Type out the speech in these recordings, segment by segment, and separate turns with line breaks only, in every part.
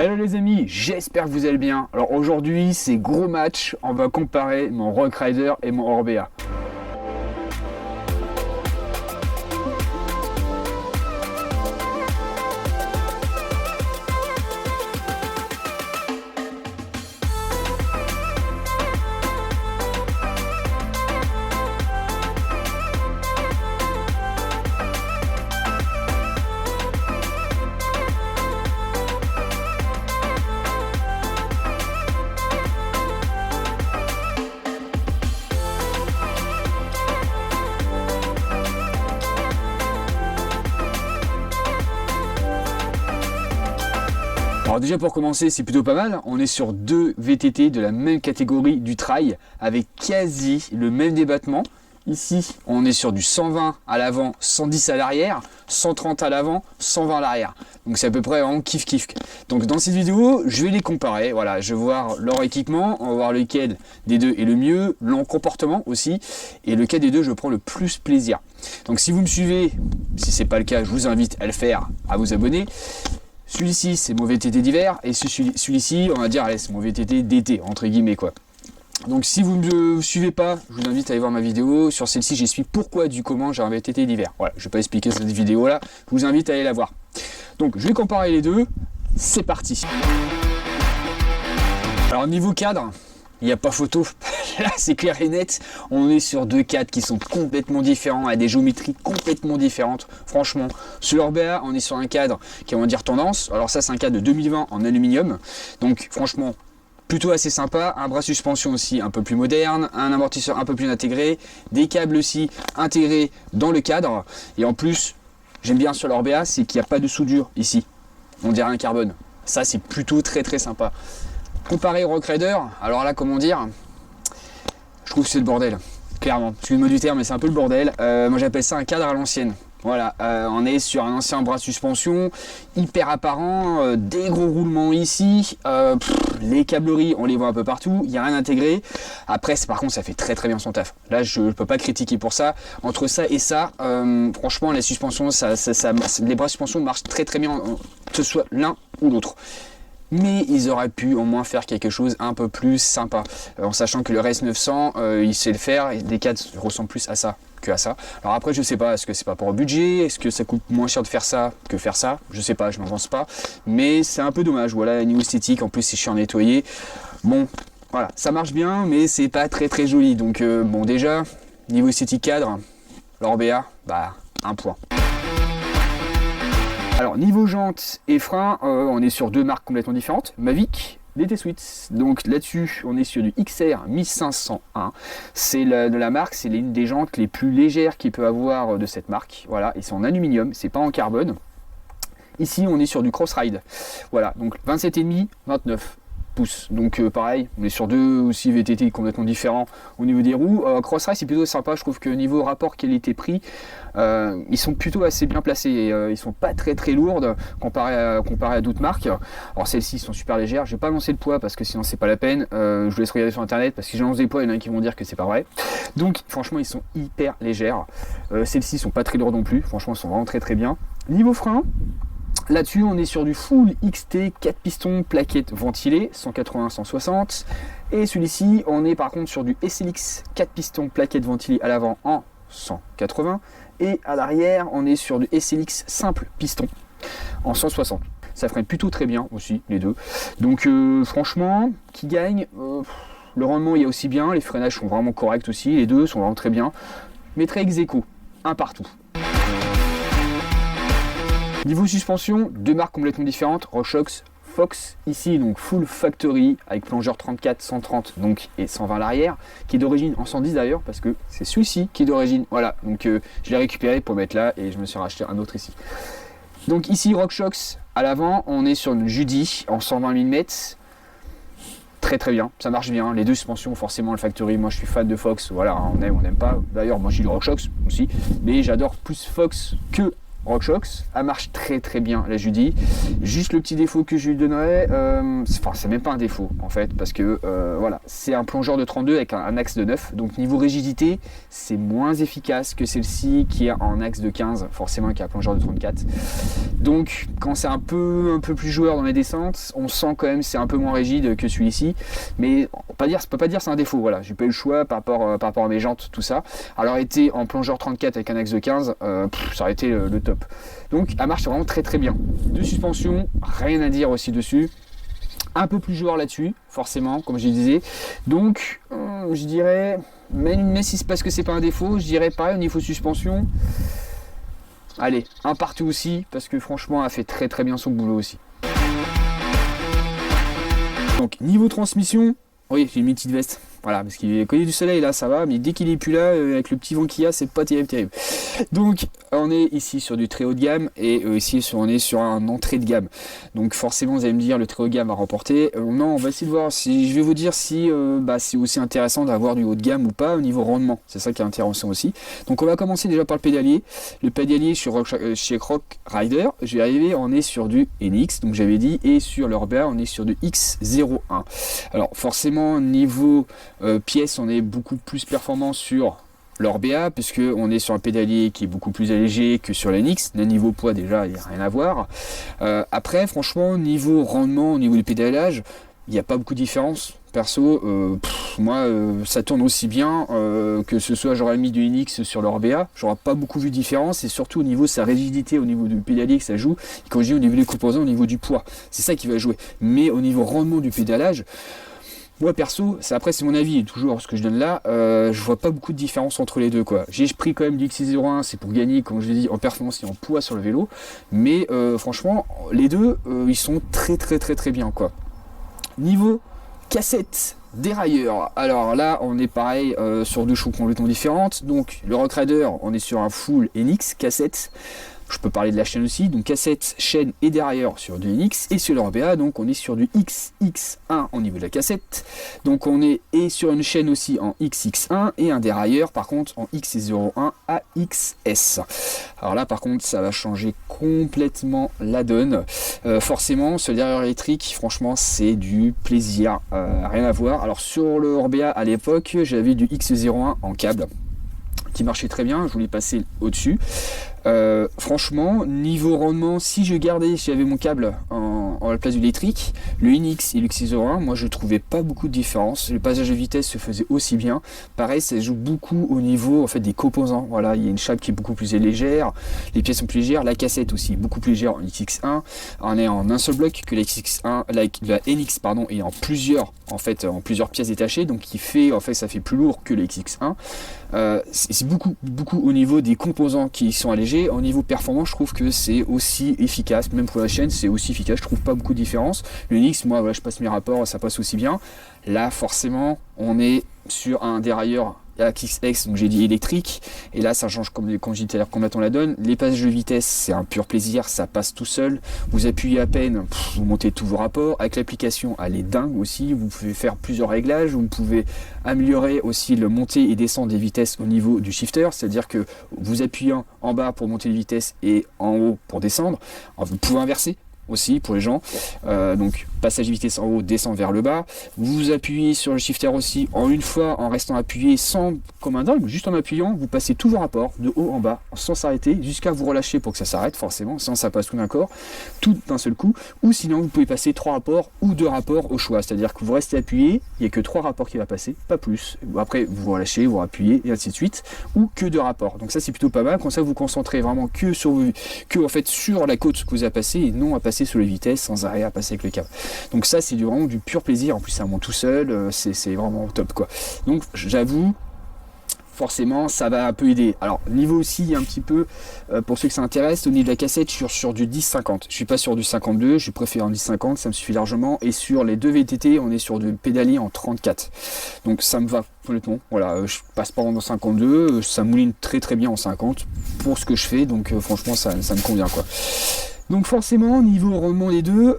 Hello les amis, j'espère que vous allez bien. Alors aujourd'hui c'est gros match, on va comparer mon Rock Rider et mon Orbea. Alors déjà pour commencer c'est plutôt pas mal, on est sur deux VTT de la même catégorie du trail avec quasi le même débattement. Ici on est sur du 120 à l'avant, 110 à l'arrière, 130 à l'avant, 120 à l'arrière. Donc c'est à peu près vraiment kiff. Donc dans cette vidéo je vais les comparer, voilà, je vais voir leur équipement, on va voir lequel des deux est le mieux, leur comportement aussi, et lequel des deux je prends le plus plaisir. Donc si vous me suivez, si c'est pas le cas je vous invite à le faire, à vous abonner. Celui-ci c'est mon VTT d'hiver et celui-ci on va dire allez, c'est mon VTT d'été entre guillemets quoi. Donc si vous ne me suivez pas, je vous invite à aller voir ma vidéo. Sur celle-ci j'explique pourquoi du comment j'ai un VTT d'hiver. Voilà, je ne vais pas expliquer cette vidéo là, je vous invite à aller la voir. Donc je vais comparer les deux, c'est parti. Alors niveau cadre, il n'y a pas photo, là c'est clair et net, on est sur deux cadres qui sont complètement différents, à des géométries complètement différentes. Franchement, sur l'Orbea, on est sur un cadre qui est, on va dire, tendance. Alors ça c'est un cadre de 2020 en aluminium, donc franchement plutôt assez sympa. Un bras suspension aussi un peu plus moderne, un amortisseur un peu plus intégré, des câbles aussi intégrés dans le cadre. Et en plus, j'aime bien sur l'Orbea, c'est qu'il n'y a pas de soudure ici, on dirait un carbone. Ça c'est plutôt très sympa. Comparé au Rock Rider, alors là comment dire, je trouve que c'est le bordel, clairement, excusez-moi du terme mais c'est un peu le bordel. Moi j'appelle ça un cadre à l'ancienne. Voilà, on est sur un ancien bras de suspension, hyper apparent, des gros roulements ici, les câbleries on les voit un peu partout, il n'y a rien intégré. Après par contre ça fait très bien son taf, là je ne peux pas critiquer pour ça. Entre ça et ça, franchement les suspensions, les bras de suspension marchent très bien, que ce soit l'un ou l'autre. Mais ils auraient pu au moins faire quelque chose un peu plus sympa, en sachant que le RS 900 il sait le faire, et des cadres ressemblent plus à ça que à ça. Alors après je sais pas, est-ce que c'est pas pour le budget, est-ce que ça coûte moins cher de faire ça que faire ça, je sais pas, je n'en pense pas, mais c'est un peu dommage. Voilà, niveau esthétique en plus c'est chiant à nettoyer, bon voilà, ça marche bien mais c'est pas très joli. Donc bon, déjà niveau esthétique cadre, l'Orbea, bah un point. Alors niveau jantes et freins, on est sur deux marques complètement différentes, Mavic, DT Sweets. Donc là-dessus on est sur du XR 1501, c'est de la marque, c'est l'une des jantes les plus légères qu'il peut avoir de cette marque. Voilà, et c'est en aluminium, c'est pas en carbone. Ici on est sur du Crossride, voilà, donc 27,5, 29 pouces. Donc pareil, on est sur deux aussi VTT complètement différents au niveau des roues. Crossride c'est plutôt sympa, je trouve que niveau rapport qualité-prix, ils sont plutôt assez bien placés. Ils sont pas très lourdes comparé à d'autres marques. Alors celles-ci sont super légères, je vais pas lancer le poids parce que sinon c'est pas la peine. Je vous laisse regarder sur internet parce que si j'annonce des poids, il y en a qui vont dire que c'est pas vrai. Donc franchement ils sont hyper légères. Celles-ci sont pas très lourdes non plus, franchement elles sont vraiment très bien. Niveau frein, là-dessus, on est sur du full XT 4 pistons plaquettes ventilées 180-160. Et celui-ci, on est par contre sur du SLX 4 pistons plaquettes ventilées à l'avant en 180. Et à l'arrière, on est sur du SLX simple piston en 160. Ça freine plutôt très bien aussi, les deux. Donc franchement, qui gagne le rendement, il y a aussi bien. Les freinages sont vraiment corrects aussi. Les deux sont vraiment très bien. Je mettrais ex aequo, un partout. Niveau suspension, deux marques complètement différentes, RockShox, Fox, ici donc full factory avec plongeur 34, 130 donc, et 120 à l'arrière, qui est d'origine en 110 d'ailleurs, parce que c'est celui-ci qui est d'origine, voilà, donc je l'ai récupéré pour mettre là et je me suis racheté un autre ici. Donc ici RockShox à l'avant, on est sur une Judy en 120 mm, très bien, ça marche bien, les deux suspensions forcément le factory, moi je suis fan de Fox, voilà, on aime pas, d'ailleurs moi j'ai le RockShox aussi, mais j'adore plus Fox que RockShox, elle marche très très bien la Judy. Juste le petit défaut que je lui donnerais, c'est même pas un défaut en fait, parce que voilà, c'est un plongeur de 32 avec un axe de 9, donc niveau rigidité, c'est moins efficace que celle-ci qui est en axe de 15, forcément qui a un plongeur de 34. Donc quand c'est un peu plus joueur dans les descentes, on sent quand même c'est un peu moins rigide que celui-ci, mais on peut pas dire c'est un défaut, voilà, j'ai pas eu le choix par rapport à mes jantes, tout ça. Alors été en plongeur 34 avec un axe de 15, ça aurait été le top. Donc elle marche vraiment très très bien. De suspension, rien à dire aussi dessus. Un peu plus joueur là-dessus, forcément, comme je disais. Donc je dirais, même si c'est parce que c'est pas un défaut, je dirais pareil au niveau suspension. Allez, un partout aussi, parce que franchement elle fait très très bien son boulot aussi. Donc niveau transmission, oui, j'ai mis une petite veste. Voilà, parce qu'il est connu du soleil là, ça va, mais dès qu'il est plus là, avec le petit vent qu'il y a, c'est pas terrible. Donc, on est ici sur du très haut de gamme et ici on est sur un entrée de gamme. Donc, forcément, vous allez me dire le très haut de gamme va remporter. Non, on va essayer de voir. Si je vais vous dire si c'est aussi intéressant d'avoir du haut de gamme ou pas au niveau rendement. C'est ça qui est intéressant aussi. Donc, on va commencer déjà par le pédalier. Le pédalier chez Rock Rider, je vais arriver, on est sur du NX, donc j'avais dit, et sur le Orbea, on est sur du X01. Alors, forcément, niveau pièces, on est beaucoup plus performant sur l'Orbea puisque on est sur un pédalier qui est beaucoup plus allégé que sur l'NX. Le niveau poids déjà, il n'y a rien à voir. Après, franchement, niveau rendement, au niveau du pédalage, il n'y a pas beaucoup de différence. Perso, moi, ça tourne aussi bien que ce soit j'aurais mis du NX sur l'Orbea. J'aurais pas beaucoup vu de différence et surtout au niveau de sa rigidité, au niveau du pédalier que ça joue. Et quand je dis au niveau des composants, au niveau du poids, c'est ça qui va jouer. Mais au niveau rendement du pédalage, moi perso, c'est mon avis et toujours ce que je donne là, je vois pas beaucoup de différence entre les deux quoi. J'ai pris quand même du X01, c'est pour gagner comme je l'ai dit en performance et en poids sur le vélo, mais franchement les deux ils sont très très très très bien quoi. Niveau cassette dérailleur, alors là on est pareil sur deux choses complètement différentes. Donc le Rock Rider, on est sur un full NX cassette. Je peux parler de la chaîne aussi, donc cassette, chaîne et dérailleur sur du NX, et sur l'Orbea, donc on est sur du XX1 au niveau de la cassette. Donc on est et sur une chaîne aussi en XX1 et un dérailleur par contre en X01 à XS. Alors là par contre ça va changer complètement la donne. Forcément ce dérailleur électrique, franchement c'est du plaisir, rien à voir. Alors sur le Orbea à l'époque j'avais du X01 en câble qui marchait très bien, je voulais passer au-dessus. Franchement, niveau rendement, si j'avais mon câble en la place du électrique, le NX et le X01, moi je trouvais pas beaucoup de différence. Le passage de vitesse se faisait aussi bien. Pareil, ça joue beaucoup au niveau en fait des composants. Voilà, il y a une chape qui est beaucoup plus légère, les pièces sont plus légères, la cassette aussi beaucoup plus légère en XX1. On est en un seul bloc que la XX1, la NX pardon, est en plusieurs pièces détachées, donc ça fait plus lourd que le XX1. C'est beaucoup au niveau des composants qui sont allégés. Au niveau performance, je trouve que c'est aussi efficace, même pour la chaîne, c'est aussi efficace. Je trouve pas beaucoup de différence. Le NX, moi, voilà, je passe mes rapports, ça passe aussi bien. Là, forcément, on est sur un dérailleur XX, donc j'ai dit électrique, et là ça change comme je disais tout à l'heure complètement la donne. Les passages de vitesse c'est un pur plaisir, ça passe tout seul, vous appuyez à peine, vous montez tous vos rapports. Avec l'application elle est dingue aussi, vous pouvez faire plusieurs réglages, vous pouvez améliorer aussi le monter et descendre des vitesses au niveau du shifter, c'est à dire que vous appuyez en bas pour monter les vitesses et en haut pour descendre. Alors, vous pouvez inverser aussi pour les gens, donc passage de vitesse en haut, descend vers le bas, vous appuyez sur le shifter aussi en une fois en restant appuyé sans comme un dingue, juste en appuyant vous passez tous vos rapports de haut en bas sans s'arrêter jusqu'à vous relâcher pour que ça s'arrête forcément, sinon ça passe tout d'un corps, tout d'un seul coup, ou sinon vous pouvez passer 3 rapports ou 2 rapports au choix, c'est à dire que vous restez appuyé, il n'y a que 3 rapports qui va passer, pas plus, après vous relâchez, vous appuyez et ainsi de suite, ou que 2 rapports, donc ça c'est plutôt pas mal, comme ça vous concentrez vraiment que sur la côte que vous avez passé et non à passer sur les vitesses sans arrêt à passer avec le câble. Donc ça c'est vraiment du pur plaisir, en plus ça monte tout seul, c'est vraiment top quoi. Donc j'avoue, forcément ça va un peu aider. Alors niveau aussi un petit peu pour ceux que ça intéresse, au niveau de la cassette je suis sur du 10-50, je suis pas sur du 52, je préfère un 10-50, ça me suffit largement, et sur les deux VTT on est sur du pédalier en 34, donc ça me va complètement. Voilà, je passe pas en 52, ça mouline très très bien en 50 pour ce que je fais, donc franchement ça me convient quoi. Donc forcément, niveau rendement des deux,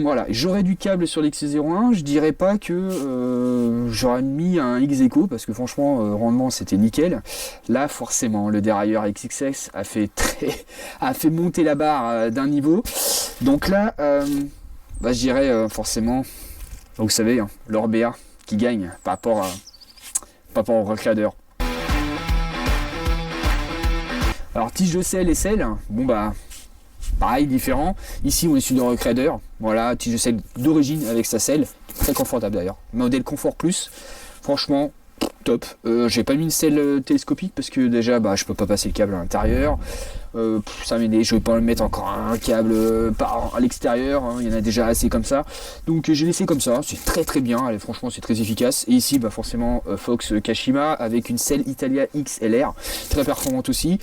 voilà, j'aurais du câble sur l'XC01, je dirais pas que j'aurais mis un X-Eco, parce que franchement, rendement c'était nickel. Là, forcément, le dérailleur XXX a fait monter la barre d'un niveau. Donc là, je dirais forcément, vous savez, hein, l'Orbea qui gagne par rapport au Reclader. Alors tige de selle et selle, bon bah pareil, différent. Ici on est sur le Reclader, voilà, tige de selle d'origine avec sa selle, très confortable d'ailleurs. Modèle Confort Plus, franchement top. J'ai pas mis une selle télescopique parce que déjà je peux pas passer le câble à l'intérieur. Ça m'aide, je vais pas mettre encore un câble à l'extérieur, hein, il y en a déjà assez comme ça. Donc j'ai laissé comme ça, c'est très très bien, allez, franchement c'est très efficace. Et ici forcément Fox Kashima avec une selle Italia XLR, très performante aussi.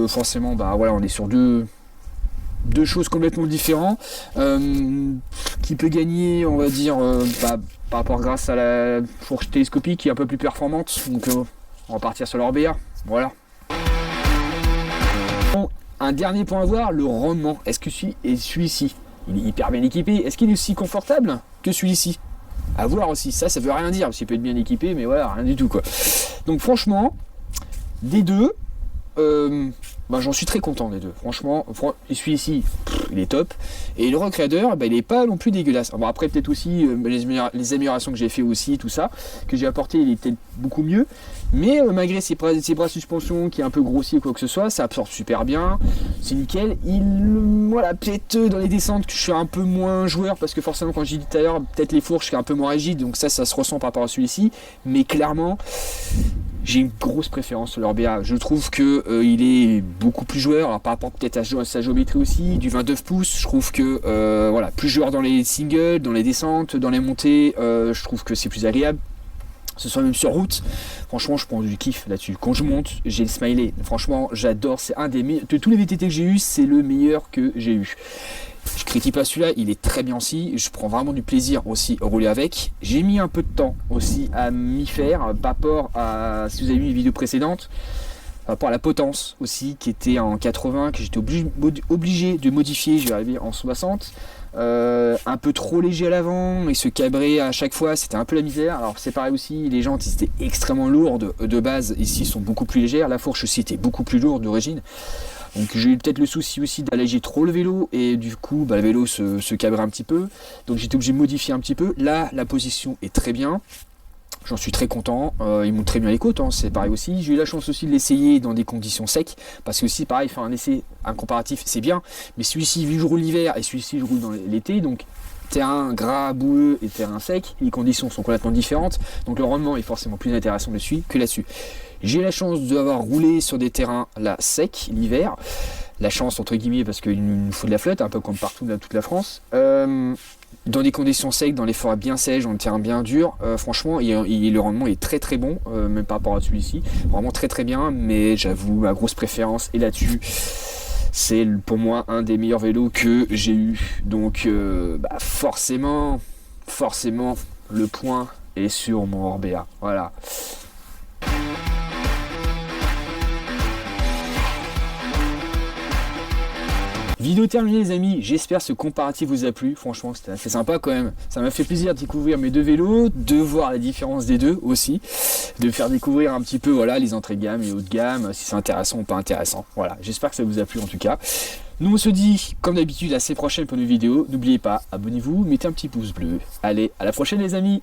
Forcément voilà, on est sur deux choses complètement différentes, qui peut gagner, on va dire, par rapport grâce à la fourche télescopique qui est un peu plus performante. Donc on va partir sur l'Orbea, voilà. Bon, un dernier point à voir, le rendement. Est-ce que celui-ci, il est hyper bien équipé? Est-ce qu'il est aussi confortable que celui-ci? À voir aussi, ça veut rien dire, parce qu'il peut être bien équipé, mais voilà, rien du tout quoi. Donc franchement, des deux, j'en suis très content des deux. Franchement, celui-ci, il est top. Et le Reclader, il est pas non plus dégueulasse. Bon, après, peut-être aussi les améliorations que j'ai fait aussi, tout ça, que j'ai apporté, il est peut-être beaucoup mieux. Mais malgré ses bras de suspension qui est un peu grossi ou quoi que ce soit, ça absorbe super bien. C'est nickel. Voilà, peut-être dans les descentes que je suis un peu moins joueur, parce que forcément, quand j'ai dit tout à l'heure, peut-être les fourches qui sont un peu moins rigides, donc ça se ressent par rapport à celui-ci. Mais clairement, j'ai une grosse préférence sur l'Orbea. Je trouve que il est beaucoup plus joueur, alors par rapport peut-être à sa géométrie aussi, du 29 pouces, je trouve que voilà, plus joueur dans les singles, dans les descentes, dans les montées, je trouve que c'est plus agréable. Ce soit même sur route, franchement je prends du kiff là-dessus. Quand je monte, j'ai le smiley, franchement j'adore, c'est un des meilleurs, de tous les VTT que j'ai eu, c'est le meilleur que j'ai eu. Je critique pas celui-là, il est très bien aussi, je prends vraiment du plaisir aussi à rouler avec. J'ai mis un peu de temps aussi à m'y faire, par rapport à, si vous avez vu les vidéos précédentes, par rapport à la potence aussi, qui était en 80, que j'étais obligé de modifier, je vais arriver en 60. Un peu trop léger à l'avant et se cabrer à chaque fois, c'était un peu la misère. Alors c'est pareil aussi, les jantes étaient extrêmement lourdes de base, ici sont beaucoup plus légères, la fourche aussi était beaucoup plus lourde d'origine. Donc j'ai eu peut-être le souci aussi d'alléger trop le vélo et du coup le vélo se cabrait un petit peu, donc j'étais obligé de modifier un petit peu. Là la position est très bien, j'en suis très content, ils montent très bien les côtes, hein, c'est pareil aussi. J'ai eu la chance aussi de l'essayer dans des conditions secs, parce que aussi pareil, faire un comparatif c'est bien, mais celui-ci je roule l'hiver et celui-ci je roule dans l'été, donc terrain gras, boueux et terrain sec, les conditions sont complètement différentes, donc le rendement est forcément plus intéressant dessus que là-dessus. J'ai la chance d'avoir roulé sur des terrains là secs l'hiver, la chance entre guillemets parce qu'il nous faut de la flotte, un peu comme partout dans toute la France. Dans des conditions secs, dans les forêts bien sèches, dans le terrain bien dur, franchement le rendement est très très bon, même par rapport à celui-ci, vraiment très très bien, mais j'avoue ma grosse préférence est là-dessus. C'est pour moi un des meilleurs vélos que j'ai eu, donc forcément le point est sur mon Orbea, voilà. Vidéo terminée les amis, j'espère que ce comparatif vous a plu, franchement c'était assez sympa quand même, ça m'a fait plaisir de découvrir mes deux vélos, de voir la différence des deux aussi, de faire découvrir un petit peu voilà, les entrées de gamme et haut de gamme, si c'est intéressant ou pas intéressant, voilà, j'espère que ça vous a plu en tout cas. Nous on se dit comme d'habitude à la semaine prochaine pour une vidéo, n'oubliez pas, abonnez-vous, mettez un petit pouce bleu, allez à la prochaine les amis.